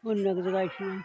অন্য এক জায়গায় ছিলাম।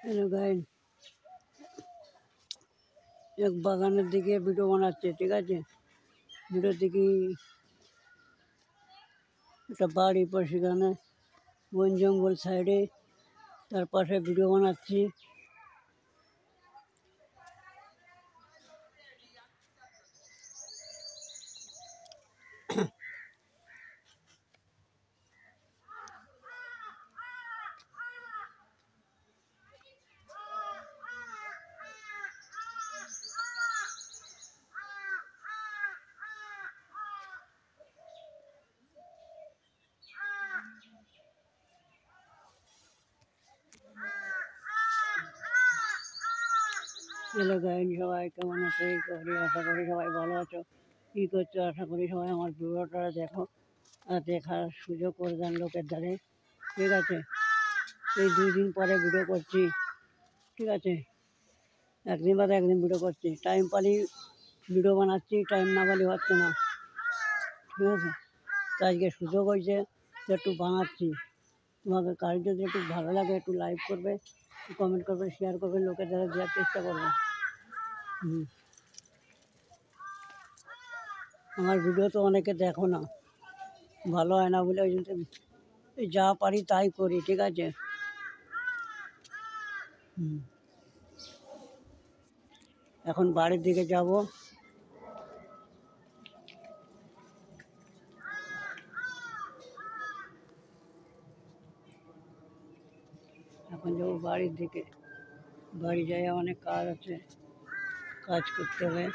हेलो गाइस, एक বাগানের দিকে ভিডিও বানাচ্ছে, ঠিক আছে। ভিডিও দেখি একটা বাড়ি, পর সেখানে বন জঙ্গল সাইডে, তার পাশে ভিডিও বানাচ্ছি। हेलो गाइस, সবাই কেমন আছো? আশা করি সবাই ভালো আছো। কি করছো? আশা করি সবাই আমার ভিডিওটা দেখো আর দেখার সুযোগ করে দেন লোকের দ্বারে, ঠিক আছে। এই 2 দিন পরে ভিডিও করছি, ঠিক আছে। একদিন বাদে একদিন ভিডিও করছি। টাইম পালি ভিডিও বানাচ্ছি, টাইম না পালি হচ্ছে না, ঠিক আছে। তো আজকে সুযোগ হয়েছে তো একটু বানাচ্ছি। তোমাকে কার যদি একটু ভালো লাগে একটু লাইক করবে, কমেন্ট করবে, শেয়ার করবে, লোকের দ্বারা দেওয়ার চেষ্টা করবে। আমার ভিডিও তো অনেকে দেখো না, ভালো হয় না বলে ওই জন্য যা পারি তাই করি, ঠিক আছে। এখন বাড়ির দিকে যাব। এখন যাবো বাড়ির দিকে। বাড়ি যাই, অনেক কাজ আছে, কাজ করতে হবে।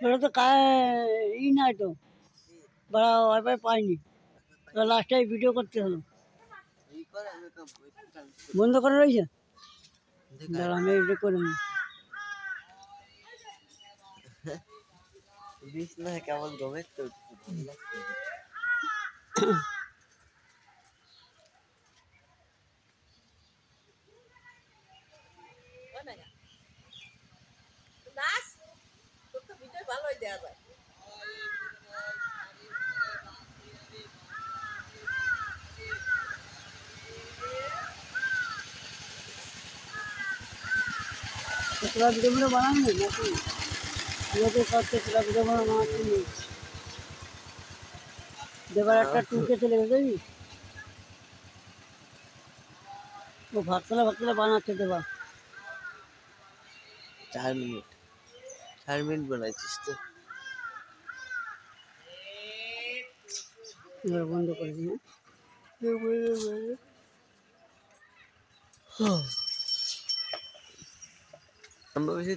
ওটা তো ই নাই তো, বড় ওয়াইফাই পাইনি, তো লাস্টে ভিডিও করতে হলো। বন্ধ করে রয়েছে, দাঁড়া আমি এটা করে নিই। কেমন গমে তো ভালোই দেওয়া যায়। তোরা ভিডিও বানাবি নাকি? লোকে করছে, তোরা ভিডিও বানাচ্ছি নি। দেবার একটা টুকে চলে গেছে, ও ভাতলা বানাচ্ছে দেবা। 4 মিনিট 4 মিনিট বানাইছিস তো? এবার বন্ধ করে দিই। আমরা বেশি